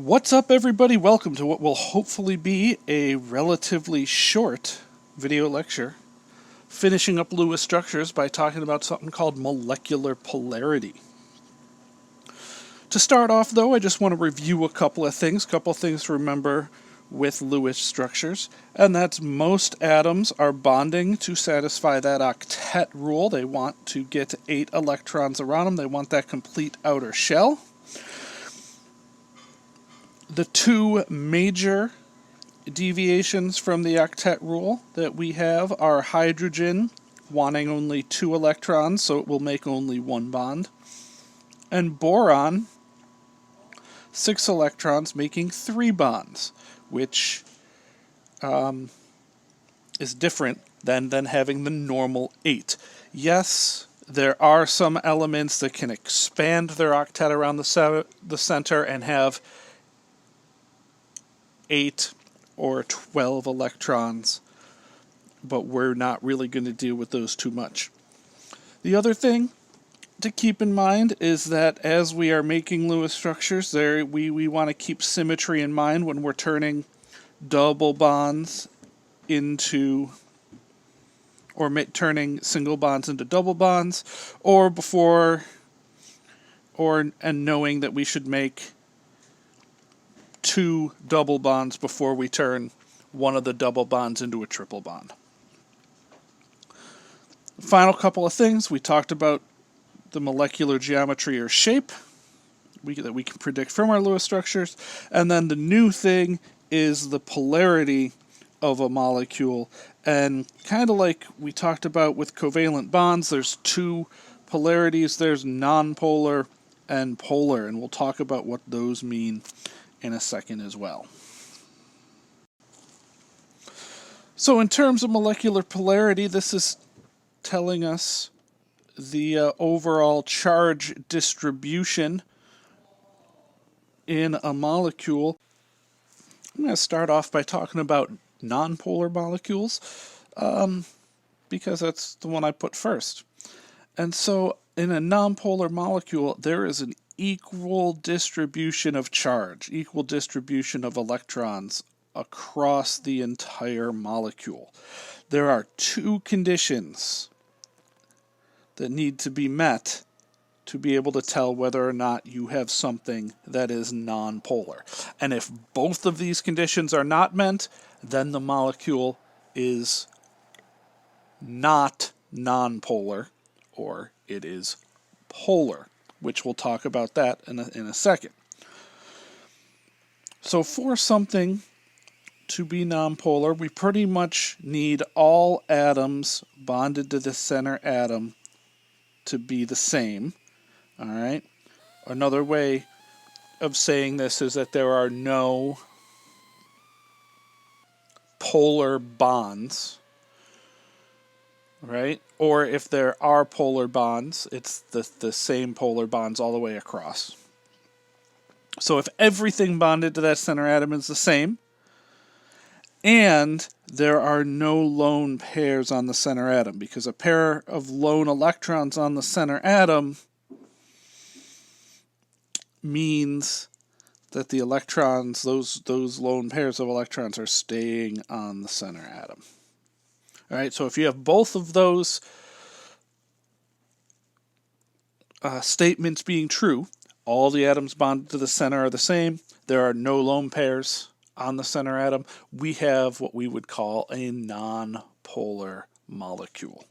What's up, everybody? Welcome to what will hopefully be a relatively short video lecture, finishing up Lewis structures by talking about something called molecular polarity. To start off, though, I just want to review a couple of things to remember with Lewis structures, and that's most atoms are bonding to satisfy that octet rule. They want to get 8 electrons around them. They want that complete outer shell. The two major deviations from the octet rule that we have are hydrogen wanting only 2 electrons, so it will make only 1 bond, and boron 6 electrons making 3 bonds, which is different than having the normal 8. Yes, there are some elements that can expand their octet around the center and have 8 or 12 electrons, but we're not really going to deal with those too much. The other thing to keep in mind is that as we are making Lewis structures, we want to keep symmetry in mind when we're turning double bonds into, or turning single bonds into double bonds, and knowing that we should make 2 double bonds before we turn one of the double bonds into a triple bond. Final couple of things. We talked about the molecular geometry or shape that we can predict from our Lewis structures. And then the new thing is the polarity of a molecule. And kind of like we talked about with covalent bonds, there's 2 polarities. There's nonpolar and polar. And we'll talk about what those mean in a second as well. So in terms of molecular polarity, this is telling us the overall charge distribution in a molecule. I'm going to start off by talking about nonpolar molecules, because that's the one I put first. And so in a nonpolar molecule, there is an equal distribution of charge, equal distribution of electrons across the entire molecule. There are 2 conditions that need to be met to be able to tell whether or not you have something that is nonpolar. And if both of these conditions are not met, then the molecule is not nonpolar, or it is polar, which we'll talk about that in a second. So for something to be nonpolar, we pretty much need all atoms bonded to the center atom to be the same. All right. Another way of saying this is that there are no polar bonds, right? Or if there are polar bonds, it's the same polar bonds all the way across. So if everything bonded to that center atom is the same, and there are no lone pairs on the center atom, because a pair of lone electrons on the center atom means that the electrons, those lone pairs of electrons, are staying on the center atom. All right, so if you have both of those statements being true, all the atoms bonded to the center are the same, there are no lone pairs on the center atom, we have what we would call a nonpolar molecule.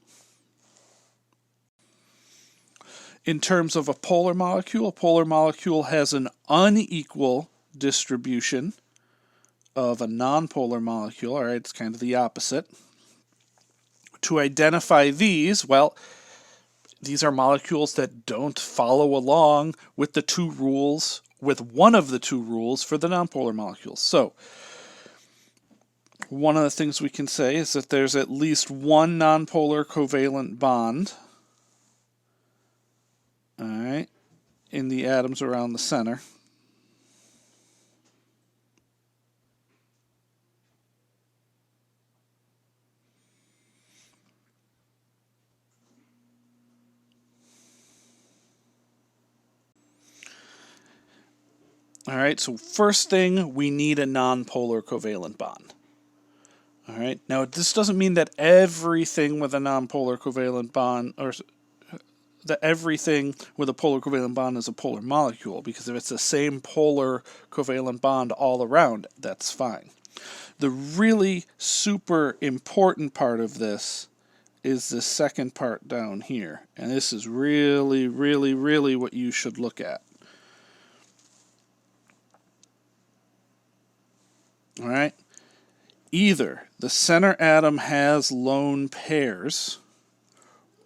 In terms of a polar molecule has an unequal distribution of a nonpolar molecule. All right, it's kind of the opposite. To identify these, well, these are molecules that don't follow along with the 2 rules, with one of the 2 rules for the nonpolar molecules. So, one of the things we can say is that there's at least one nonpolar covalent bond, all right, in the atoms around the center. All right, so first thing, we need a nonpolar covalent bond. All right, now this doesn't mean that everything with a nonpolar covalent bond, or that everything with a polar covalent bond is a polar molecule, because if it's the same polar covalent bond all around, that's fine. The really super important part of this is the second part down here, and this is really, really, really what you should look at. All right? Either the center atom has lone pairs,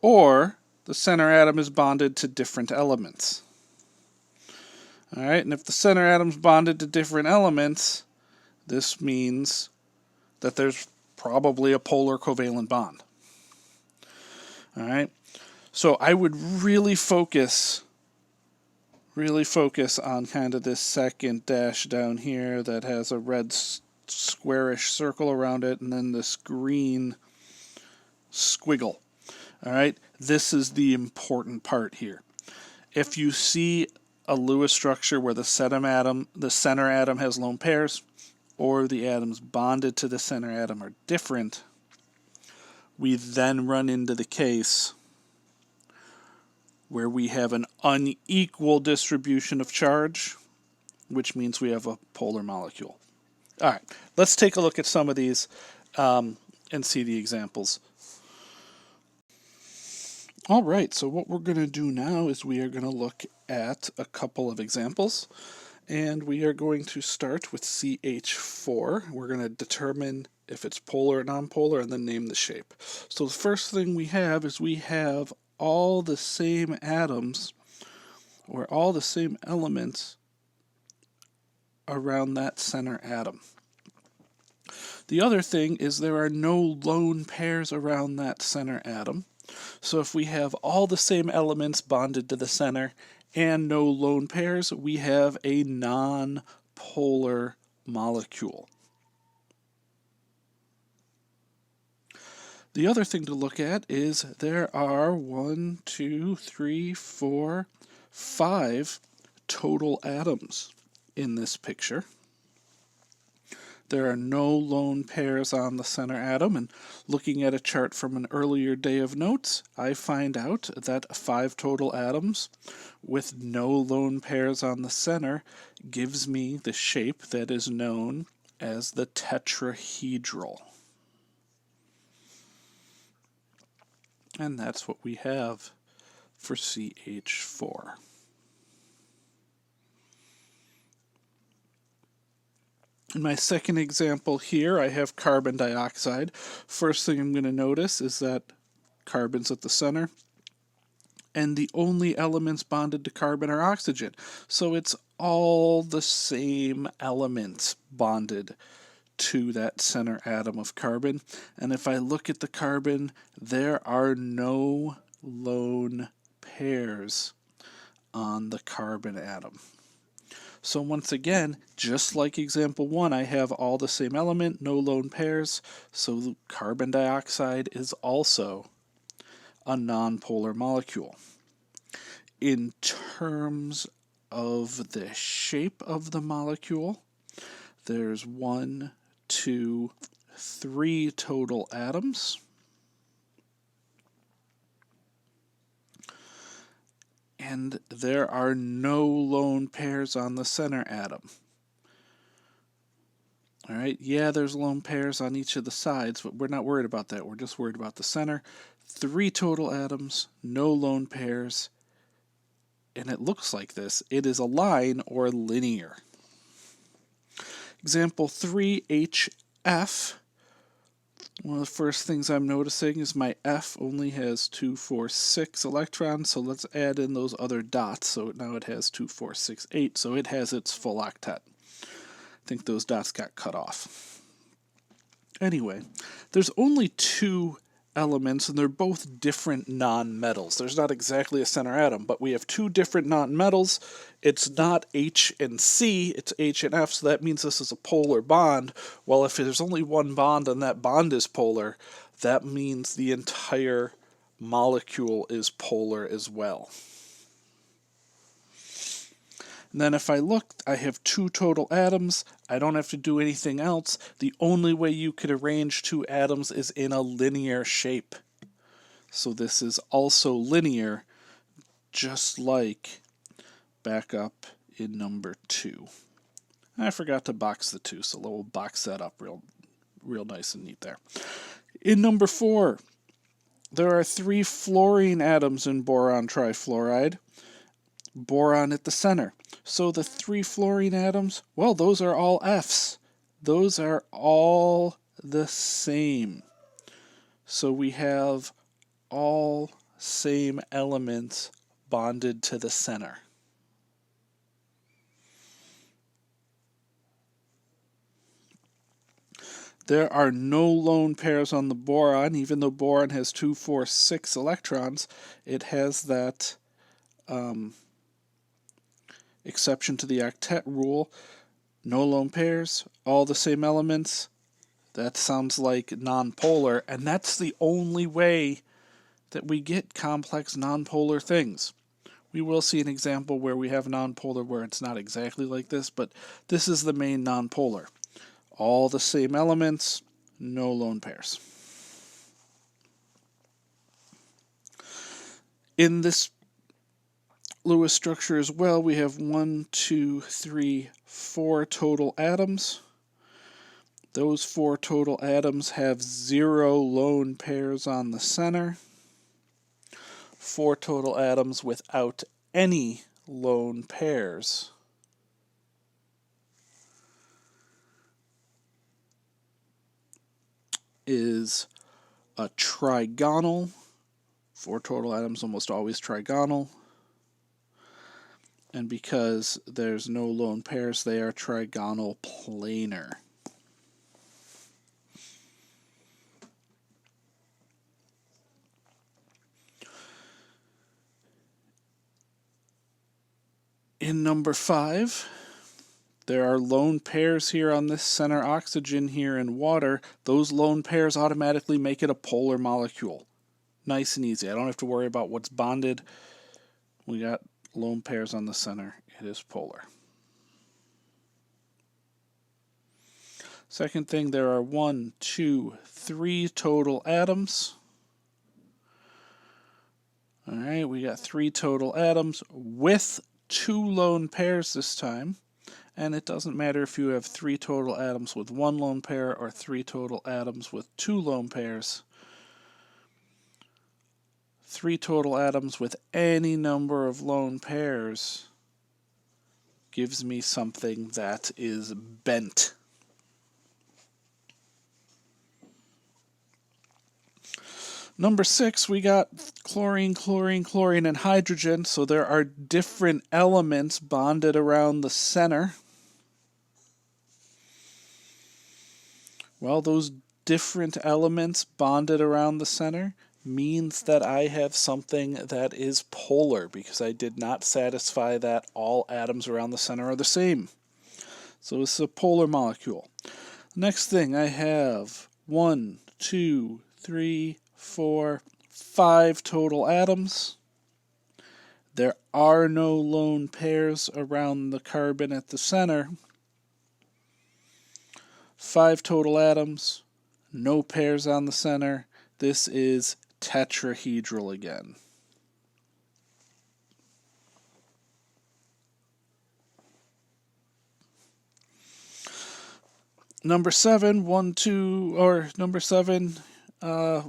or the center atom is bonded to different elements. All right, and if the center atom's bonded to different elements, this means that there's probably a polar covalent bond. All right, so I would really focus on kind of this second dash down here that has a red squarish circle around it, and then this green squiggle. All right, this is the important part here. If you see a Lewis structure where the center atom has lone pairs, or the atoms bonded to the center atom are different, we then run into the case where we have an unequal distribution of charge, which means we have a polar molecule. All right, let's take a look at some of these and see the examples. All right, so what we're going to do now is we are going to look at a couple of examples, and we are going to start with CH4. We're going to determine if it's polar or nonpolar and then name the shape. So the first thing we have is we have all the same atoms or all the same elements around that center atom. The other thing is there are no lone pairs around that center atom. So if we have all the same elements bonded to the center and no lone pairs, we have a non-polar molecule. The other thing to look at is there are 5 total atoms in this picture. There are no lone pairs on the center atom, and looking at a chart from an earlier day of notes, I find out that 5 total atoms with no lone pairs on the center gives me the shape that is known as the tetrahedral. And that's what we have for CH4. In my second example here, I have carbon dioxide. First thing I'm going to notice is that carbon's at the center, and the only elements bonded to carbon are oxygen. So it's all the same elements bonded to that center atom of carbon. And if I look at the carbon, there are no lone pairs on the carbon atom. So once again, just like example 1, I have all the same element, no lone pairs, so carbon dioxide is also a nonpolar molecule. In terms of the shape of the molecule, there's 1, 2, 3 total atoms. And there are no lone pairs on the center atom. All right, yeah, there's lone pairs on each of the sides, but we're not worried about that. We're just worried about the center. 3 total atoms, no lone pairs, and it looks like this. It is a line or linear. Example 3, HF. One of the first things I'm noticing is my F only has 2, 4, 6 electrons, so let's add in those other dots. So now it has 2, 4, 6, 8, so it has its full octet. I think those dots got cut off. Anyway, there's only 2 elements, and they're both different nonmetals. There's not exactly a center atom, but we have 2 different nonmetals. It's not H and C, it's H and F, so that means this is a polar bond. Well, if there's only one bond and that bond is polar, that means the entire molecule is polar as well. And then if I look, I have 2 total atoms. I don't have to do anything else. The only way you could arrange 2 atoms is in a linear shape. So this is also linear, just like back up in number 2. I forgot to box the 2, so we'll box that up real nice and neat there. In number 4, there are 3 fluorine atoms in boron trifluoride. Boron at the center. So the 3 fluorine atoms, well, those are all Fs. Those are all the same. So we have all same elements bonded to the center. There are no lone pairs on the boron. Even though boron has 2, 4, 6 electrons, it has that exception to the octet rule. No lone pairs, all the same elements. That sounds like nonpolar, and that's the only way that we get complex nonpolar things. We will see an example where we have nonpolar where it's not exactly like this, but this is the main nonpolar. All the same elements, no lone pairs. In this Lewis structure as well, we have 1, 2, 3, 4 total atoms. Those 4 total atoms have 0 lone pairs on the center. 4 total atoms without any lone pairs. Is a trigonal. 4 total atoms, almost always trigonal. And because there's no lone pairs, they are trigonal planar. In number 5, there are lone pairs here on this center oxygen here in water. Those lone pairs automatically make it a polar molecule. Nice and easy. I don't have to worry about what's bonded. We got lone pairs on the center. It is polar. Second thing, there are 1, 2, 3 total atoms. All right, we got 3 total atoms with 2 lone pairs this time. And it doesn't matter if you have 3 total atoms with 1 lone pair or 3 total atoms with 2 lone pairs. 3 total atoms with any number of lone pairs gives me something that is bent. Number 6, we got chlorine, chlorine, chlorine, and hydrogen. So there are different elements bonded around the center. Well, those different elements bonded around the center means that I have something that is polar because I did not satisfy that all atoms around the center are the same. So it's a polar molecule. Next thing, I have 1, 2, 3, 4, 5 total atoms. There are no lone pairs around the carbon at the center. 5 total atoms, no pairs on the center. This is tetrahedral again. Number 7,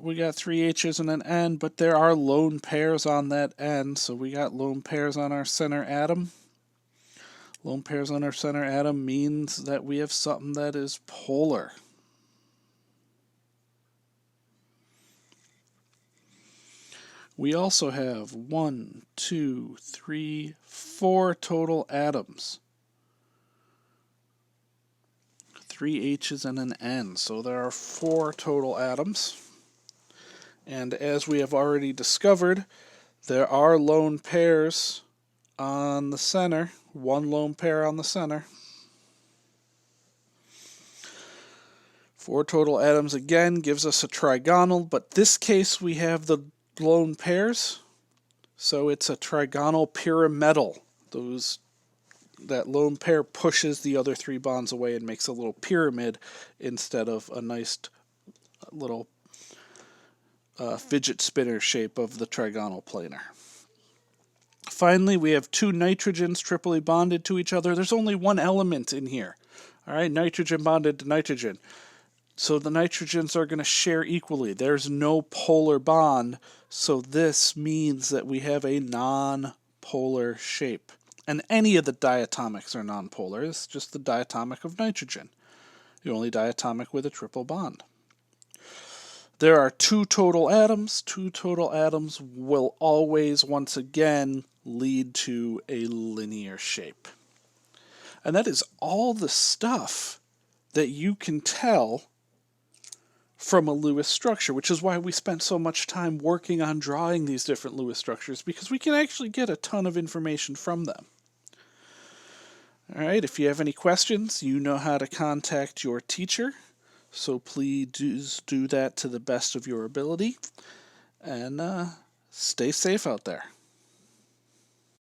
we got 3 H's and an N, but there are lone pairs on that N, so we got lone pairs on our center atom. Lone pairs on our center atom means that we have something that is polar. We also have 1, 2, 3, 4 total atoms. 3 H's and an N, so there are 4 total atoms. And as we have already discovered, there are lone pairs on the center. 1 lone pair on the center. 4 total atoms again gives us a trigonal, but this case we have the lone pairs, so it's a trigonal pyramidal. Those that lone pair pushes the other 3 bonds away and makes a little pyramid instead of a nice little fidget spinner shape of the trigonal planar. Finally, we have 2 nitrogens triply bonded to each other. There's only one element in here. All right, nitrogen bonded to nitrogen. So the nitrogens are going to share equally. There's no polar bond, so this means that we have a non-polar shape. And any of the diatomics are non-polar. It's just the diatomic of nitrogen. The only diatomic with a triple bond. There are 2 total atoms. 2 total atoms will always, once again, lead to a linear shape. And that is all the stuff that you can tell from a Lewis structure, which is why we spent so much time working on drawing these different Lewis structures, because we can actually get a ton of information from them. All right, if you have any questions, you know how to contact your teacher, so please do that to the best of your ability, and stay safe out there.